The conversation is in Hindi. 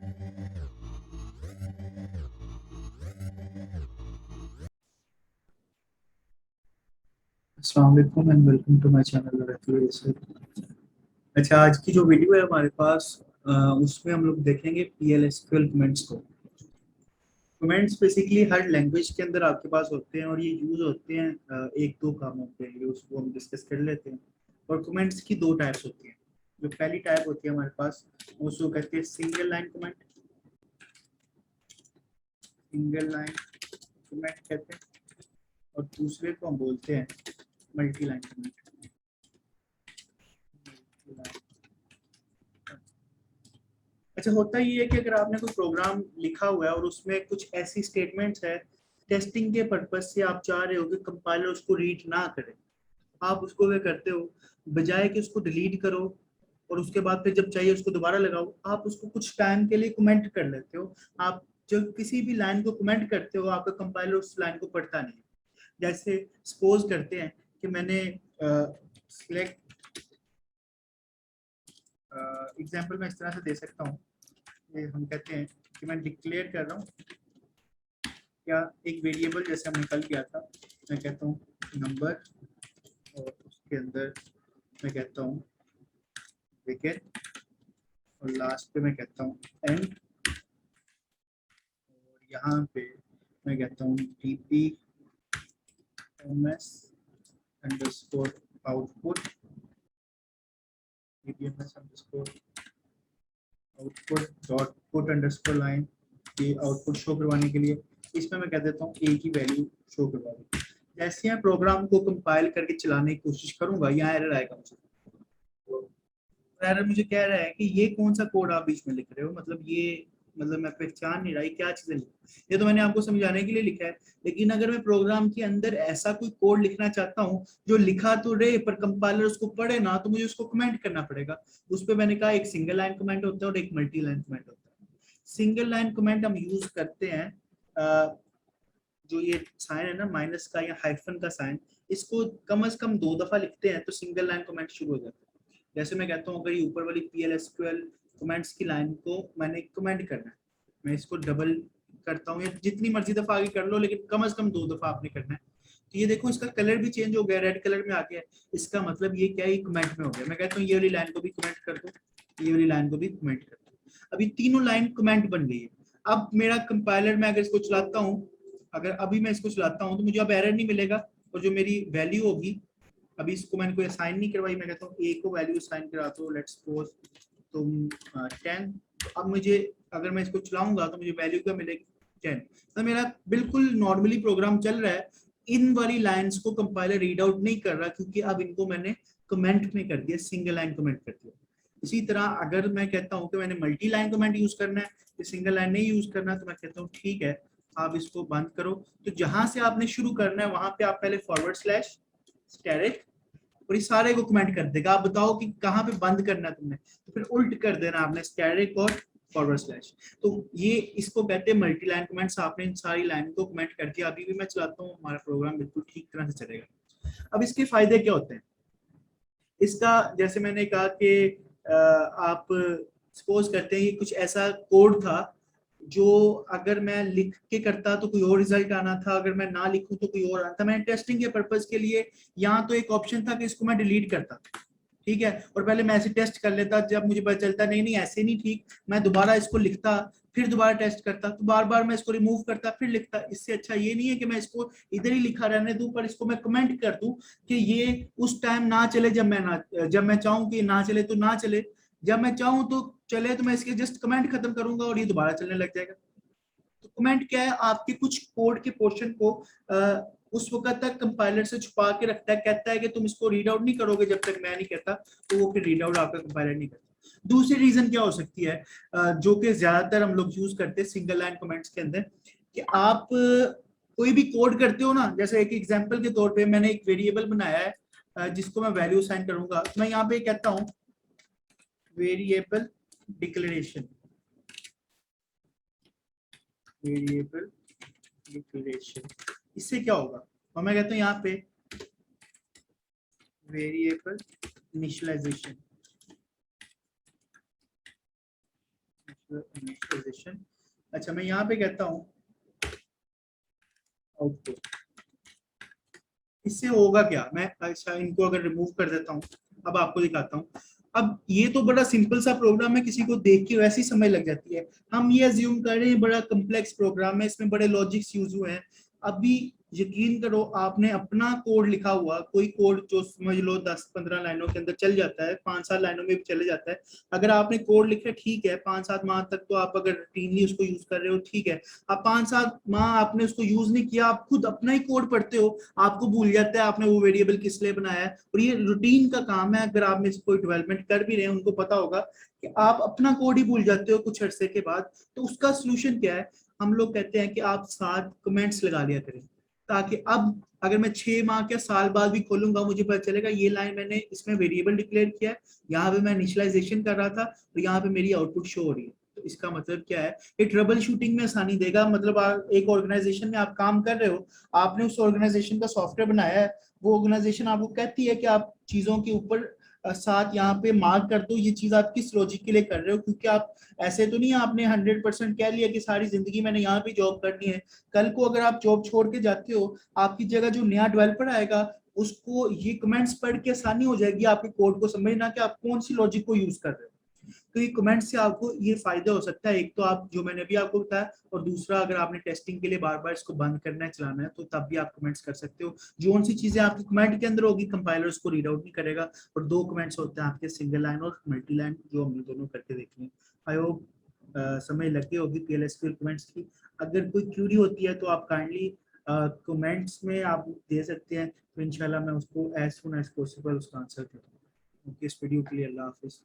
अस्सलाम वालेकुम and welcome to my channel reference. अच्छा, आज की जो वीडियो है हमारे पास, उसमें हम लोग देखेंगे PL/SQL कमेंट्स को। कमेंट्स बेसिकली हर लैंग्वेज के अंदर आपके पास होते हैं और ये यूज होते हैं एक दो कामों के लिए, उसको हम डिस्कस कर लेते हैं। और कमेंट्स की दो टाइप्स होती हैं। जो पहली टाइप होती है हमारे पास, उसको कहते हैं single line comment. Single line comment कहते हैं। और दूसरे को हम बोलते हैं मल्टी लाइन कमेंट। अच्छा, होता ही है कि अगर आपने कोई प्रोग्राम लिखा हुआ है और उसमें कुछ ऐसी स्टेटमेंट्स है, टेस्टिंग के पर्पज से आप चाह रहे हो कि कंपाइलर उसको रीड ना करे, आप उसको वे करते हो, बजाय कि उसको डिलीट करो और उसके बाद फिर जब चाहिए उसको दोबारा लगाओ, आप उसको कुछ टाइम के लिए कमेंट कर लेते हो। आप जब किसी भी लाइन को कमेंट करते हो, आपका कंपाइलर उस लाइन को पढ़ता नहीं। जैसे सपोज करते हैं कि मैंने सिलेक्ट एग्जाम्पल मैं इस तरह से दे सकता हूँ। ये हम कहते हैं कि मैं डिक्लेयर कर रहा हूँ या एक वेरिएबल जैसे हमने कल किया था, मैं कहता हूँ नंबर और उसके अंदर मैं कहता हूँ विकेट और लास्ट पे मैं कहता हूँ एंड और यहाँ पे मैं कहता हूँ DPMS underscore output, DPMS underscore output dot put underscore line, ये आउटपुट शो करवाने के लिए इसमें मैं कह देता हूँ ए की वैल्यू शो करवा दूँ। जैसे मैं प्रोग्राम को कंपाइल करके चलाने की कोशिश करूंगा, यहाँ एरर आएगा मुझे। एरर मुझे कह रहा है कि ये कौन सा कोड आप बीच में लिख रहे हो, मतलब ये, मतलब मैं पहचान नहीं रहा ये क्या चीजें लिखी। ये तो मैंने आपको समझाने के लिए लिखा है, लेकिन अगर मैं प्रोग्राम के अंदर ऐसा कोई कोड लिखना चाहता हूँ जो लिखा तो रहे पर कंपाइलर उसको पढ़े ना, तो मुझे उसको कमेंट करना पड़ेगा। उस पर मैंने कहा एक सिंगल लाइन कमेंट होता है और एक मल्टी लाइन कमेंट होता है। सिंगल लाइन कमेंट हम यूज करते हैं, जो ये साइन है ना माइनस का या हाइफन का साइन, इसको कम से कम 2 दफा लिखते हैं तो सिंगल लाइन कमेंट शुरू हो जाता है। जैसे मैं कहता हूँ अगर ये ऊपर वाली PL/SQL कमेंट्स की लाइन को मैंने कमेंट करना है, मैं इसको डबल करता हूँ या जितनी मर्जी दफा आगे कर लो, लेकिन कम से कम 2 दफा आपने करना है। तो ये देखो इसका कलर भी चेंज हो गया, रेड कलर में आ गया। इसका मतलब ये क्या है, कमेंट में हो गया। मैं कहता हूँ ये वाली लाइन को भी कमेंट कर दो, ये वाली लाइन को भी कमेंट कर दो। अभी तीनों लाइन कमेंट बन गई है। अब मेरा कंपाइलर, मैं अगर इसको चलाता हूँ, अगर अभी मैं इसको चलाता हूँ तो मुझे अब एरर नहीं मिलेगा। और जो मेरी वैल्यू होगी, अभी इसको मैंने कोई असाइन नहीं करवाई, मैं कहता हूँ ए को वैल्यू असाइन करा दो, लेट्स सपोज तुम 10। तो अब मुझे, अगर मैं इसको चलाऊंगा तो मुझे वैल्यू क्या मिलेगी, 10। तो मेरा बिल्कुल नॉर्मली प्रोग्राम चल रहा है। इन वाली लाइंस को कंपाइलर रीड आउट नहीं कर रहा, क्योंकि अब इनको मैंने कमेंट में कर दिया, सिंगल लाइन कमेंट कर दिया। इसी तरह अगर मैं कहता हूँ कि मैंने मल्टी लाइन कमेंट यूज करना है, सिंगल लाइन नहीं यूज करना, तो मैं कहता हूँ ठीक है, आप इसको बंद करो। तो जहां से आपने शुरू करना है वहां पे आप पहले फॉरवर्ड स्लैश स्टैरिक और इस सारे को कमेंट कर देगा। आप बताओ कि कहाँ पे बंद करना है तुमने, तो फिर उल्ट कर देना आपने, स्टैरिक और फॉरवर्ड स्लैश। तो ये इसको कहते हैं मल्टी लाइन कमेंट्स। आपने इन सारी लाइन को कमेंट कर दिया। अभी भी मैं चलाता हूँ, हमारा प्रोग्राम बिल्कुल ठीक तरह से चलेगा। अब इसके फायदे क्या होते हैं इसका, जैसे मैंने कहा कि आप सपोज करते हैं कि कुछ ऐसा कोड था जो अगर मैं लिख के करता तो कोई और रिजल्ट आना था, अगर मैं ना लिखूं तो कोई और आना था। मैंने टेस्टिंग के पर्पज के लिए यहाँ तो एक ऑप्शन था कि इसको मैं डिलीट करता, ठीक है, और पहले मैं ऐसे टेस्ट कर लेता। जब मुझे पता चलता नहीं नहीं ऐसे नहीं ठीक, मैं दोबारा इसको लिखता, फिर दोबारा टेस्ट करता, तो बार बार मैं इसको रिमूव करता फिर लिखता। इससे अच्छा ये नहीं है कि मैं इसको इधर ही लिखा रहने दूं, पर इसको मैं कमेंट कर दूं कि ये उस टाइम ना चले जब मैं चाहूं कि ना चले तो ना चले, जब मैं चाहूं तो चले। तो मैं इसके जस्ट कमेंट खत्म करूंगा और ये दोबारा चलने लग जाएगा। तो कमेंट क्या है, आपके कुछ कोड के पोर्शन को उस वक्त तक कंपाइलर से छुपा के रखता है, कहता है कि तुम इसको रीड आउट नहीं करोगे जब तक मैं नहीं कहता, तो वो फिर रीड आउट आपका कंपाइलर नहीं करता। दूसरी रीजन क्या हो सकती है, जो कि ज्यादातर हम लोग यूज करते हैं सिंगल लाइन कमेंट्स के अंदर, कि आप कोई भी कोड करते हो ना, जैसे एक एग्जांपल के तौर पे मैंने एक वेरिएबल बनाया है, जिसको मैं वैल्यू असाइन करूंगा। तो मैं यहाँ पे कहता हूँ वेरिएबल डिक्लेरेशन, वेरिएबल डिक्लेरेशन। इससे क्या होगा, और मैं कहता हूँ यहाँ पे वेरिएबल इनिशियलाइजेशन, इनिशियलाइजेशन। अच्छा मैं यहाँ पे कहता हूँ आउटपुट, इससे होगा क्या, मैं अच्छा इनको अगर रिमूव कर देता हूँ, अब आपको दिखाता हूँ। अब ये तो बड़ा सिंपल सा प्रोग्राम है, किसी को देख के वैसे ही समझ लग जाती है। हम ये अज्यूम कर रहे हैं बड़ा कम्प्लेक्स प्रोग्राम है, इसमें बड़े लॉजिक्स यूज हुए हैं। अभी यकीन करो आपने अपना कोड लिखा हुआ, कोई कोड जो समझ लो 10-15 लाइनों के अंदर चल जाता है, 5-7 लाइनों में भी चले जाता है। अगर आपने कोड लिखा ठीक है, 5-7 माह तक तो आप अगर रूटीनली उसको यूज कर रहे हो ठीक है। अब 5-7 माह आपने उसको यूज नहीं किया, आप खुद अपना ही कोड पढ़ते हो, आपको भूल जाता है आपने वो वेरिएबल किस लिए बनाया है। और ये रूटीन का काम है, अगर आप में से कोई डेवलपमेंट कर भी रहे हैं उनको पता होगा कि आप अपना कोड ही भूल जाते हो कुछ अरसे के बाद। तो उसका सोल्यूशन क्या है, हम लोग कहते हैं कि आप 7 कमेंट्स लगा लिया करें, ताकि अब अगर मैं 6 माह के साल बाद भी खोलूंगा मुझे पता चलेगा ये लाइन मैंने इसमें वेरिएबल डिक्लेयर किया है, यहाँ पे मैं इनिशियलाइजेशन कर रहा था तो यहाँ पे मेरी आउटपुट शो हो रही है। तो इसका मतलब क्या है, ये ट्रबल शूटिंग में आसानी देगा। मतलब एक ऑर्गेनाइजेशन में आप काम कर रहे हो, आपने उस ऑर्गेनाइजेशन का सॉफ्टवेयर बनाया है, वो ऑर्गेनाइजेशन आपको कहती है कि आप चीजों के ऊपर साथ यहाँ पे मार्क कर दो ये चीज आप किस लॉजिक के लिए कर रहे हो, क्योंकि आप ऐसे तो नहीं आपने 100% कह लिया कि सारी जिंदगी मैंने यहाँ पे जॉब करनी है। कल को अगर आप जॉब छोड़ के जाते हो, आपकी जगह जो नया डेवलपर आएगा उसको ये कमेंट्स पढ़ के आसानी हो जाएगी आपके कोड को समझना कि आप कौन सी लॉजिक को यूज कर रहे हो। तो ये कमेंट से आपको ये फायदा हो सकता है, एक तो आप जो मैंने भी आपको बताया, और दूसरा अगर आपने टेस्टिंग के लिए बार बार इसको बंद करना है चलाना है तो तब भी आप कमेंट्स कर सकते हो। जो सी चीजें आपकी कमेंट के अंदर होगी कंपाइलर उसको रीड आउट नहीं करेगा। और 2 कमेंट्स होते हैं आपके, सिंगल लाइन और मल्टी लाइन, जो हमने दोनों करके देखे हैं। आई होप समझ लग गई होगी PLSQL कमेंट्स की। अगर कोई क्यूरी होती है तो आप काइंडली कमेंट्स में आप दे सकते हैं, तो इंशाल्लाह मैं उसको एज सुन एज पॉसिबल उसका आंसर दूंगा। इस वीडियो के लिए अल्लाह हाफिज।